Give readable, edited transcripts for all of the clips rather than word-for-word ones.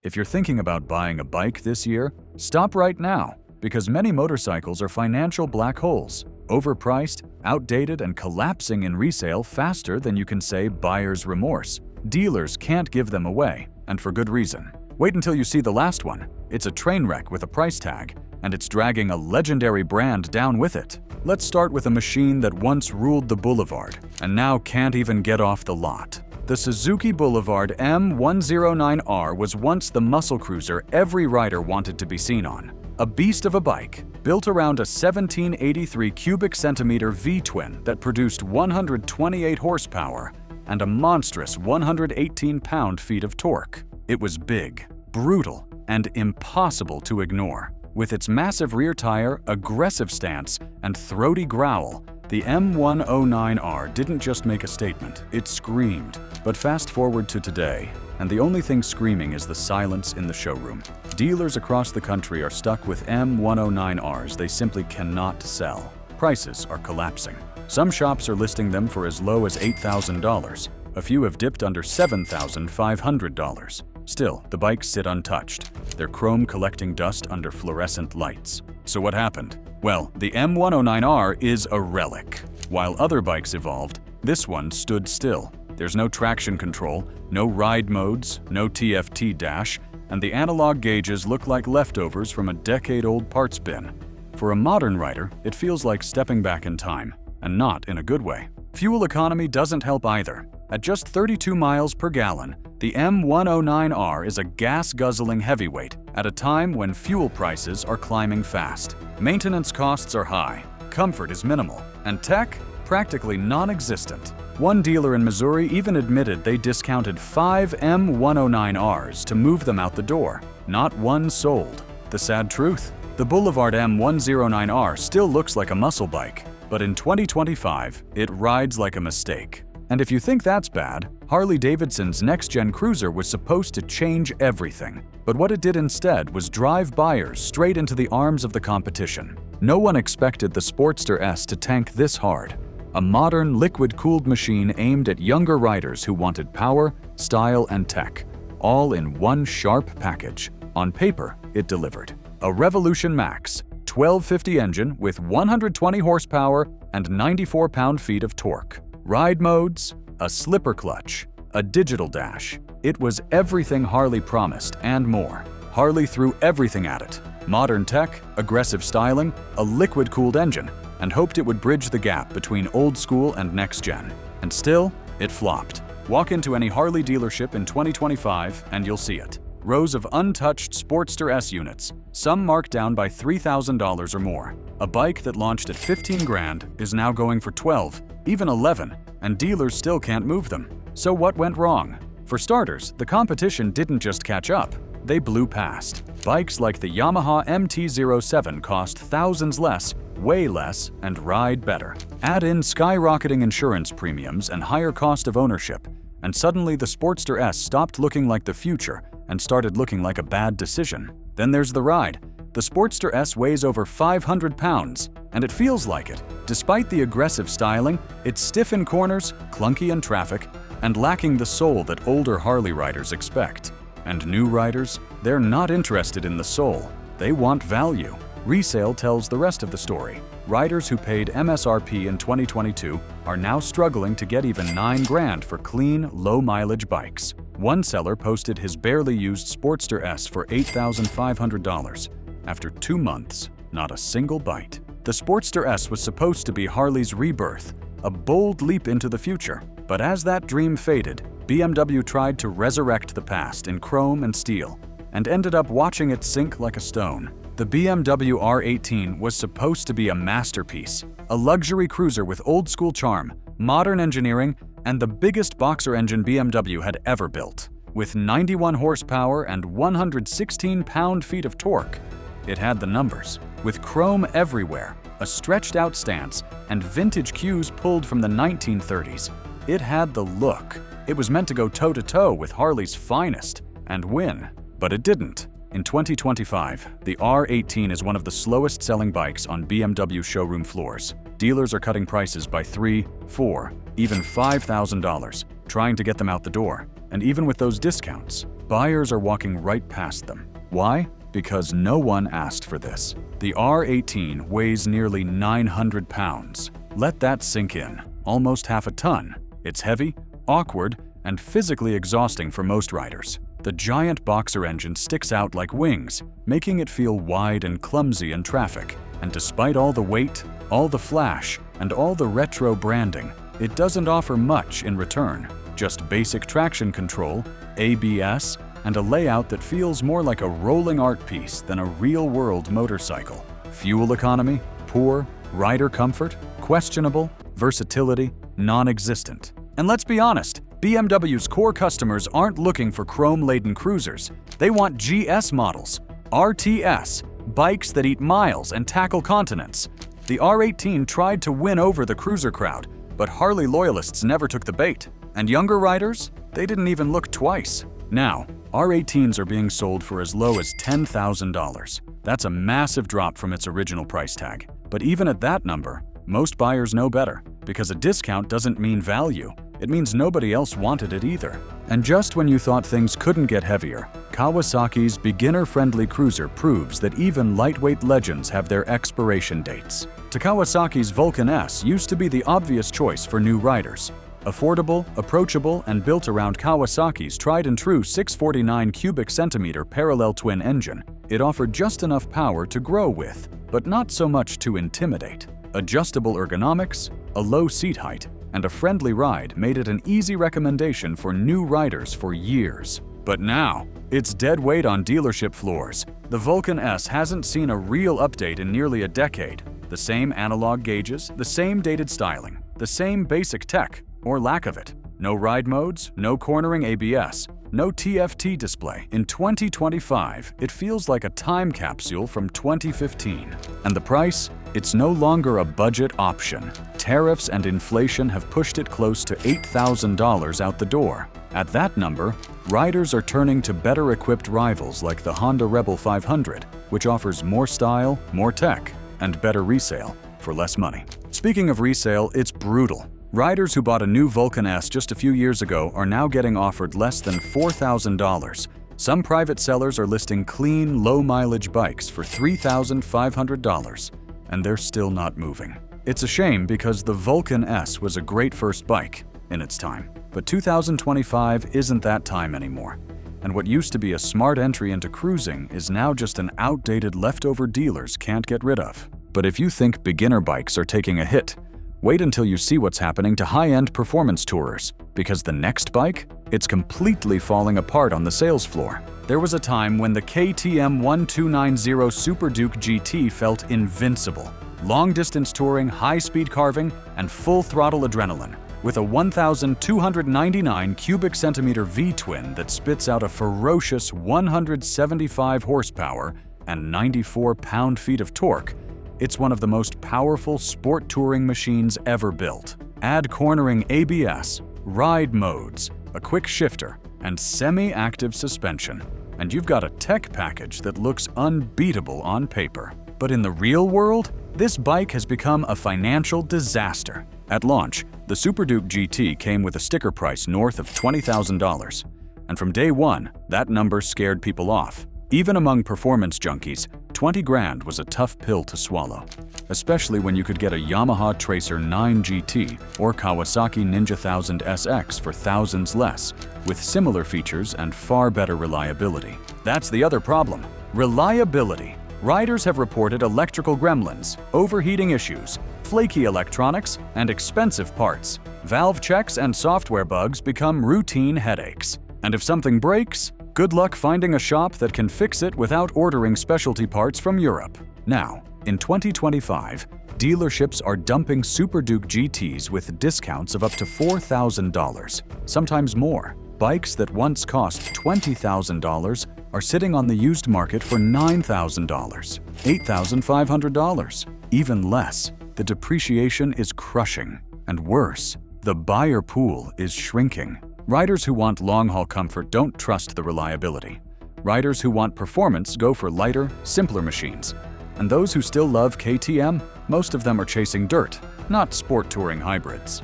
If you're thinking about buying a bike this year, stop right now, because many motorcycles are financial black holes, overpriced, outdated, and collapsing in resale faster than you can say buyer's remorse. Dealers can't give them away, and for good reason. Wait until you see the last one. It's a train wreck with a price tag, and it's dragging a legendary brand down with it. Let's start with a machine that once ruled the Boulevard, and now can't even get off the lot. The Suzuki Boulevard M109R was once the muscle cruiser every rider wanted to be seen on. A beast of a bike, built around a 1783 cubic centimeter V-twin that produced 128 horsepower and a monstrous 118 pound-feet of torque. It was big, brutal, and impossible to ignore. With its massive rear tire, aggressive stance, and throaty growl, the M109R didn't just make a statement, it screamed. But fast forward to today, and the only thing screaming is the silence in the showroom. Dealers across the country are stuck with M109Rs they simply cannot sell. Prices are collapsing. Some shops are listing them for as low as $8,000. A few have dipped under $7,500. Still, the bikes sit untouched, their chrome collecting dust under fluorescent lights. So what happened? Well, the M109R is a relic. While other bikes evolved, this one stood still. There's no traction control, no ride modes, no TFT dash, and the analog gauges look like leftovers from a decade-old parts bin. For a modern rider, it feels like stepping back in time, and not in a good way. Fuel economy doesn't help either. At just 32 miles per gallon, the M109R is a gas-guzzling heavyweight at a time when fuel prices are climbing fast. Maintenance costs are high, comfort is minimal, and tech practically non-existent. One dealer in Missouri even admitted they discounted 5 M109Rs to move them out the door. Not one sold. The sad truth? The Boulevard M109R still looks like a muscle bike, but in 2025, it rides like a mistake. And if you think that's bad, Harley-Davidson's next-gen cruiser was supposed to change everything. But what it did instead was drive buyers straight into the arms of the competition. No one expected the Sportster S to tank this hard. A modern, liquid-cooled machine aimed at younger riders who wanted power, style, and tech, all in one sharp package. On paper, it delivered. A Revolution Max, 1250 engine with 120 horsepower and 94 pound-feet of torque. Ride modes, a slipper clutch, a digital dash. It was everything Harley promised and more. Harley threw everything at it. Modern tech, aggressive styling, a liquid-cooled engine, and hoped it would bridge the gap between old school and next gen. And still, it flopped. Walk into any Harley dealership in 2025 and you'll see it. Rows of untouched Sportster S units, some marked down by $3,000 or more. A bike that launched at 15 grand is now going for 12, even 11, and dealers still can't move them. So what went wrong? For starters, the competition didn't just catch up, they blew past. Bikes like the Yamaha MT-07 cost thousands less, way less, and ride better. Add in skyrocketing insurance premiums and higher cost of ownership, and suddenly the Sportster S stopped looking like the future and started looking like a bad decision. Then there's the ride. The Sportster S weighs over 500 pounds, and it feels like it. Despite the aggressive styling, it's stiff in corners, clunky in traffic, and lacking the soul that older Harley riders expect. And new riders, they're not interested in the soul. They want value. Resale tells the rest of the story. Riders who paid MSRP in 2022 are now struggling to get even 9 grand for clean, low-mileage bikes. One seller posted his barely used Sportster S for $8,500. After 2 months, not a single bite. The Sportster S was supposed to be Harley's rebirth, a bold leap into the future. But as that dream faded, BMW tried to resurrect the past in chrome and steel, and ended up watching it sink like a stone. The BMW R18 was supposed to be a masterpiece, a luxury cruiser with old-school charm, modern engineering, and the biggest boxer engine BMW had ever built. With 91 horsepower and 116 pound-feet of torque, it had the numbers. With chrome everywhere, a stretched-out stance, and vintage cues pulled from the 1930s, it had the look. It was meant to go toe-to-toe with Harley's finest and win, but it didn't. In 2025, the R18 is one of the slowest-selling bikes on BMW showroom floors. Dealers are cutting prices by $3,000, $4,000, even $5,000, trying to get them out the door. And even with those discounts, buyers are walking right past them. Why? Because no one asked for this. The R18 weighs nearly 900 pounds. Let that sink in. Almost half a ton. It's heavy, awkward, and physically exhausting for most riders. The giant boxer engine sticks out like wings, making it feel wide and clumsy in traffic. And despite all the weight, all the flash, and all the retro branding, it doesn't offer much in return. Just basic traction control, ABS, and a layout that feels more like a rolling art piece than a real-world motorcycle. Fuel economy, poor. Rider comfort, questionable. Versatility, non-existent. And let's be honest, BMW's core customers aren't looking for chrome-laden cruisers. They want GS models, RTS, bikes that eat miles and tackle continents. The R18 tried to win over the cruiser crowd, but Harley loyalists never took the bait. And younger riders? They didn't even look twice. Now, R18s are being sold for as low as $10,000. That's a massive drop from its original price tag. But even at that number, most buyers know better, because a discount doesn't mean value. It means nobody else wanted it either. And just when you thought things couldn't get heavier, Kawasaki's beginner-friendly cruiser proves that even lightweight legends have their expiration dates. Kawasaki's Vulcan S used to be the obvious choice for new riders. Affordable, approachable, and built around Kawasaki's tried-and-true 649 cubic centimeter parallel twin engine, it offered just enough power to grow with, but not so much to intimidate. Adjustable ergonomics, a low seat height, and a friendly ride made it an easy recommendation for new riders for years. But now, it's dead weight on dealership floors. The Vulcan S hasn't seen a real update in nearly a decade. The same analog gauges, the same dated styling, the same basic tech, or lack of it. No ride modes, no cornering ABS, no TFT display. In 2025, it feels like a time capsule from 2015. And the price? It's no longer a budget option. Tariffs and inflation have pushed it close to $8,000 out the door. At that number, riders are turning to better-equipped rivals like the Honda Rebel 500, which offers more style, more tech, and better resale for less money. Speaking of resale, it's brutal. Riders who bought a new Vulcan S just a few years ago are now getting offered less than $4,000. Some private sellers are listing clean, low-mileage bikes for $3,500, and they're still not moving. It's a shame because the Vulcan S was a great first bike in its time, but 2025 isn't that time anymore. And what used to be a smart entry into cruising is now just an outdated leftover dealers can't get rid of. But if you think beginner bikes are taking a hit, wait until you see what's happening to high-end performance tourers, because the next bike, it's completely falling apart on the sales floor. There was a time when the KTM 1290 Superduke GT felt invincible. Long-distance touring, high-speed carving, and full-throttle adrenaline, with a 1,299 cubic centimeter V-twin that spits out a ferocious 175 horsepower and 94 pound-feet of torque. It's one of the most powerful sport touring machines ever built. Add cornering ABS, ride modes, a quick shifter, and semi-active suspension, and you've got a tech package that looks unbeatable on paper. But in the real world, this bike has become a financial disaster. At launch, the Superduke GT came with a sticker price north of $20,000. And from day one, that number scared people off. Even among performance junkies, 20 grand was a tough pill to swallow, especially when you could get a Yamaha Tracer 9 GT or Kawasaki Ninja 1000 SX for thousands less, with similar features and far better reliability. That's the other problem: reliability. Riders have reported electrical gremlins, overheating issues, flaky electronics, and expensive parts. Valve checks and software bugs become routine headaches. And if something breaks, good luck finding a shop that can fix it without ordering specialty parts from Europe. Now, in 2025, dealerships are dumping Superduke GTs with discounts of up to $4,000, sometimes more. Bikes that once cost $20,000 are sitting on the used market for $9,000, $8,500, even less. The depreciation is crushing. And worse, the buyer pool is shrinking. Riders who want long-haul comfort don't trust the reliability. Riders who want performance go for lighter, simpler machines. And those who still love KTM, most of them are chasing dirt, not sport touring hybrids.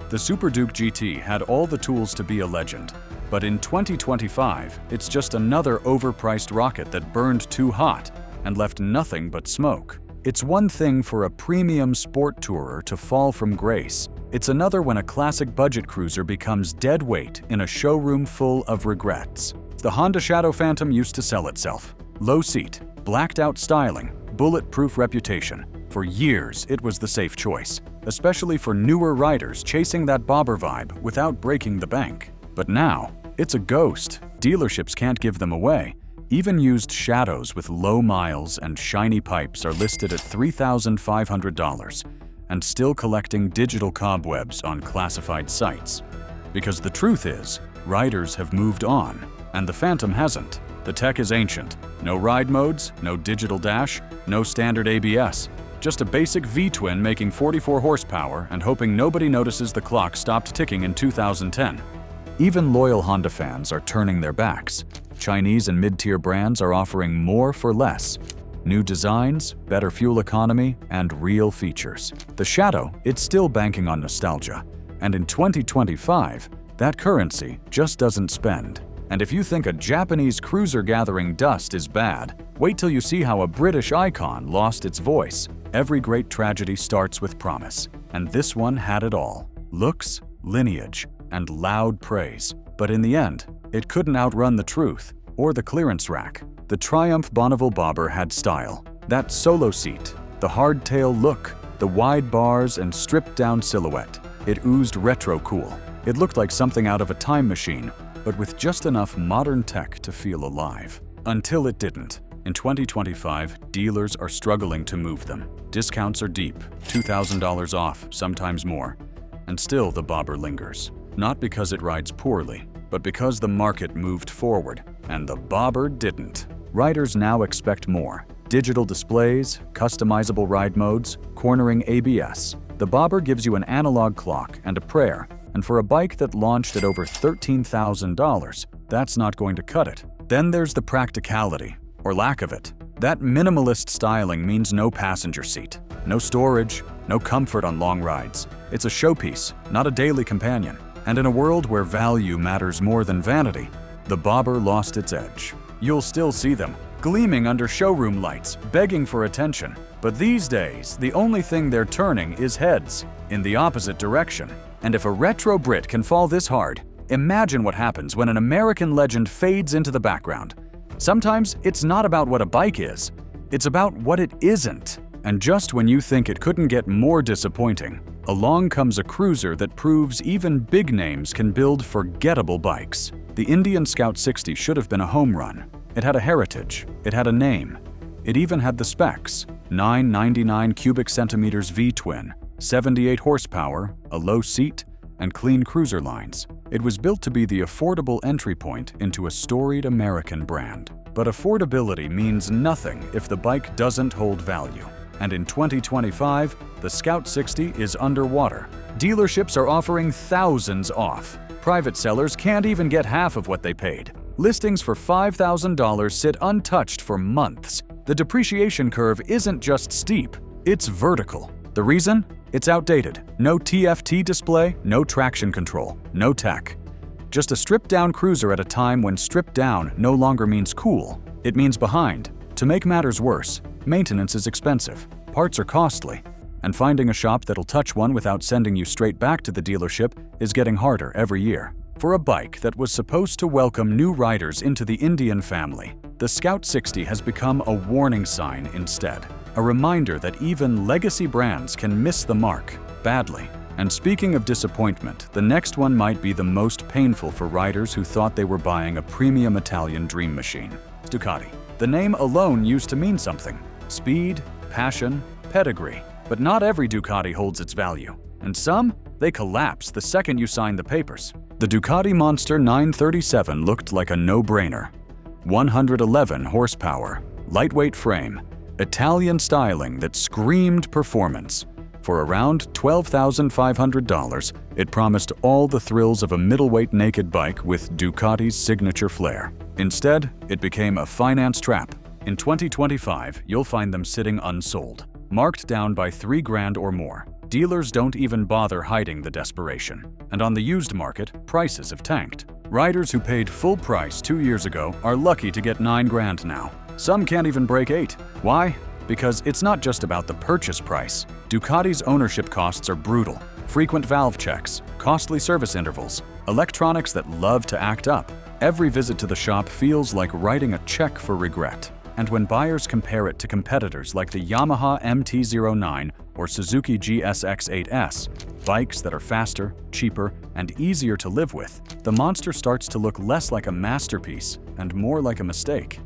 The Superduke GT had all the tools to be a legend. But in 2025, it's just another overpriced rocket that burned too hot and left nothing but smoke. It's one thing for a premium sport tourer to fall from grace. It's another when a classic budget cruiser becomes dead weight in a showroom full of regrets. The Honda Shadow Phantom used to sell itself. Low seat, blacked out styling, bulletproof reputation. For years, it was the safe choice, especially for newer riders chasing that bobber vibe without breaking the bank. But now, it's a ghost. Dealerships can't give them away. Even used Shadows with low miles and shiny pipes are listed at $3,500 and still collecting digital cobwebs on classified sites. Because the truth is, riders have moved on, and the Phantom hasn't. The tech is ancient. No ride modes, no digital dash, no standard ABS. Just a basic V-twin making 44 horsepower and hoping nobody notices the clock stopped ticking in 2010. Even loyal Honda fans are turning their backs. Chinese and mid-tier brands are offering more for less. New designs, better fuel economy, and real features. The Shadow, it's still banking on nostalgia. And in 2025, that currency just doesn't spend. And if you think a Japanese cruiser gathering dust is bad, wait till you see how a British icon lost its voice. Every great tragedy starts with promise, and this one had it all. Looks, lineage, and loud praise. But in the end, it couldn't outrun the truth or the clearance rack. The Triumph Bonneville Bobber had style. That solo seat, the hardtail look, the wide bars and stripped-down silhouette. It oozed retro cool. It looked like something out of a time machine, but with just enough modern tech to feel alive. Until it didn't. In 2025, dealers are struggling to move them. Discounts are deep, $2,000 off, sometimes more. And still the Bobber lingers. Not because it rides poorly, but because the market moved forward, and the Bobber didn't. Riders now expect more. Digital displays, customizable ride modes, cornering ABS. The Bobber gives you an analog clock and a prayer, and for a bike that launched at over $13,000, that's not going to cut it. Then there's the practicality, or lack of it. That minimalist styling means no passenger seat, no storage, no comfort on long rides. It's a showpiece, not a daily companion. And in a world where value matters more than vanity, the Bobber lost its edge. You'll still see them, gleaming under showroom lights, begging for attention. But these days, the only thing they're turning is heads, in the opposite direction. And if a retro Brit can fall this hard, imagine what happens when an American legend fades into the background. Sometimes it's not about what a bike is, it's about what it isn't. And just when you think it couldn't get more disappointing, along comes a cruiser that proves even big names can build forgettable bikes. The Indian Scout 60 should have been a home run. It had a heritage, it had a name, it even had the specs. 999 cubic centimeters V-twin, 78 horsepower, a low seat, and clean cruiser lines. It was built to be the affordable entry point into a storied American brand. But affordability means nothing if the bike doesn't hold value. And in 2025, the Scout 60 is underwater. Dealerships are offering thousands off. Private sellers can't even get half of what they paid. Listings for $5,000 sit untouched for months. The depreciation curve isn't just steep, it's vertical. The reason? It's outdated. No TFT display, no traction control, no tech. Just a stripped-down cruiser at a time when stripped down no longer means cool. It means behind. To make matters worse, maintenance is expensive, parts are costly, and finding a shop that'll touch one without sending you straight back to the dealership is getting harder every year. For a bike that was supposed to welcome new riders into the Indian family, the Scout 60 has become a warning sign instead. A reminder that even legacy brands can miss the mark badly. And speaking of disappointment, the next one might be the most painful for riders who thought they were buying a premium Italian dream machine. Ducati. The name alone used to mean something. Speed, passion, pedigree. But not every Ducati holds its value. And some, they collapse the second you sign the papers. The Ducati Monster 937 looked like a no-brainer. 111 horsepower, lightweight frame, Italian styling that screamed performance. For around $12,500, it promised all the thrills of a middleweight naked bike with Ducati's signature flair. Instead, it became a finance trap. In 2025, you'll find them sitting unsold, marked down by $3,000 or more. Dealers don't even bother hiding the desperation. And on the used market, prices have tanked. Riders who paid full price 2 years ago are lucky to get 9 grand now. Some can't even break 8. Why? Because it's not just about the purchase price. Ducati's ownership costs are brutal. Frequent valve checks, costly service intervals, electronics that love to act up. Every visit to the shop feels like writing a check for regret. And when buyers compare it to competitors like the Yamaha MT-09 or Suzuki GSX-8S, bikes that are faster, cheaper, and easier to live with, the Monster starts to look less like a masterpiece and more like a mistake.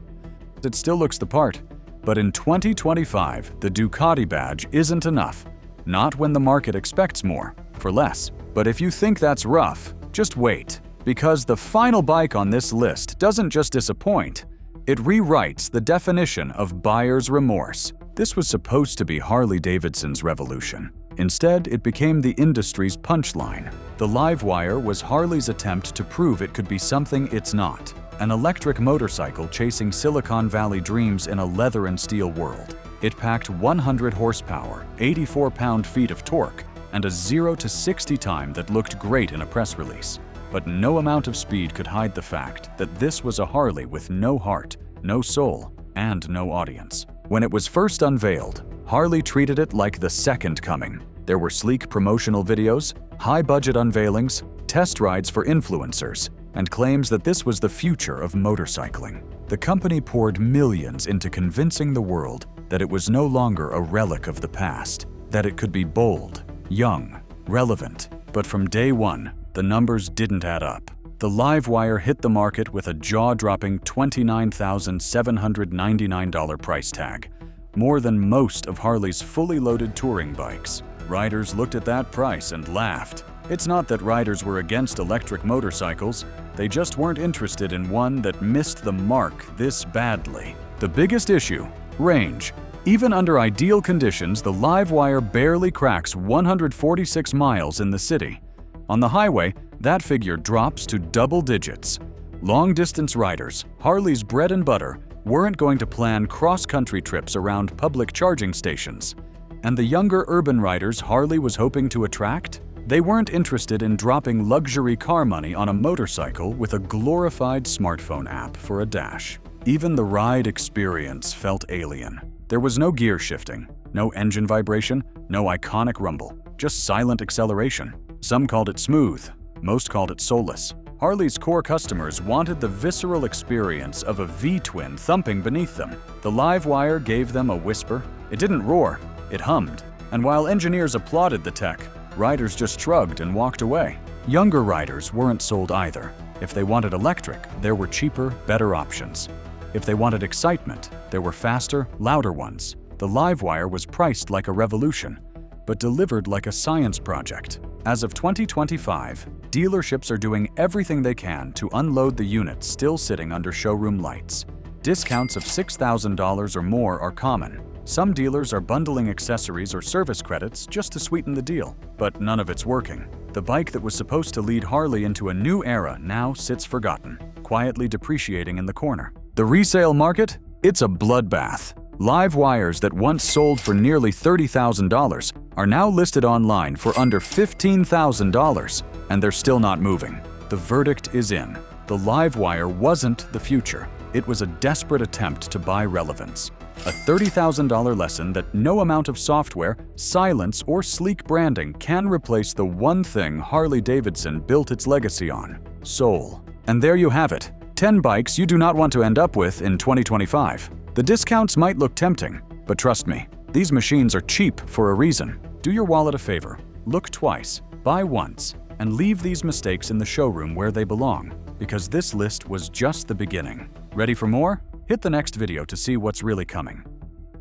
It still looks the part, but in 2025, the Ducati badge isn't enough. Not when the market expects more, for less. But if you think that's rough, just wait, because the final bike on this list doesn't just disappoint, it rewrites the definition of buyer's remorse. This was supposed to be Harley-Davidson's revolution. Instead, it became the industry's punchline. The Livewire was Harley's attempt to prove it could be something it's not. An electric motorcycle chasing Silicon Valley dreams in a leather and steel world. It packed 100 horsepower, 84 pound-feet of torque, and a 0 to 60 time that looked great in a press release. But no amount of speed could hide the fact that this was a Harley with no heart, no soul, and no audience. When it was first unveiled, Harley treated it like the second coming. There were sleek promotional videos, high-budget unveilings, test rides for influencers, and claims that this was the future of motorcycling. The company poured millions into convincing the world that it was no longer a relic of the past, that it could be bold, young, relevant. But from day one, the numbers didn't add up. The Livewire hit the market with a jaw-dropping $29,799 price tag, more than most of Harley's fully loaded touring bikes. Riders looked at that price and laughed. It's not that riders were against electric motorcycles, they just weren't interested in one that missed the mark this badly. The biggest issue? Range. Even under ideal conditions, the Livewire barely cracks 146 miles in the city. On the highway, that figure drops to double digits. Long-distance riders, Harley's bread and butter, weren't going to plan cross-country trips around public charging stations. And the younger urban riders Harley was hoping to attract? They weren't interested in dropping luxury car money on a motorcycle with a glorified smartphone app for a dash. Even the ride experience felt alien. There was no gear shifting, no engine vibration, no iconic rumble, just silent acceleration. Some called it smooth, most called it soulless. Harley's core customers wanted the visceral experience of a V-twin thumping beneath them. The Livewire gave them a whisper. It didn't roar, it hummed. And while engineers applauded the tech, riders just shrugged and walked away. Younger riders weren't sold either. If they wanted electric, there were cheaper, better options. If they wanted excitement, there were faster, louder ones. The Livewire was priced like a revolution, but delivered like a science project. As of 2025, dealerships are doing everything they can to unload the units still sitting under showroom lights. Discounts of $6,000 or more are common. Some dealers are bundling accessories or service credits just to sweeten the deal, but none of it's working. The bike that was supposed to lead Harley into a new era now sits forgotten, quietly depreciating in the corner. The resale market? It's a bloodbath. Livewires that once sold for nearly $30,000 are now listed online for under $15,000, and they're still not moving. The verdict is in. The Livewire wasn't the future. It was a desperate attempt to buy relevance. A $30,000 lesson that no amount of software, silence, or sleek branding can replace the one thing Harley-Davidson built its legacy on: soul. And there you have it. 10 bikes you do not want to end up with in 2025. The discounts might look tempting, but trust me, these machines are cheap for a reason. Do your wallet a favor. Look twice, buy once, and leave these mistakes in the showroom where they belong, because this list was just the beginning. Ready for more? Hit the next video to see what's really coming.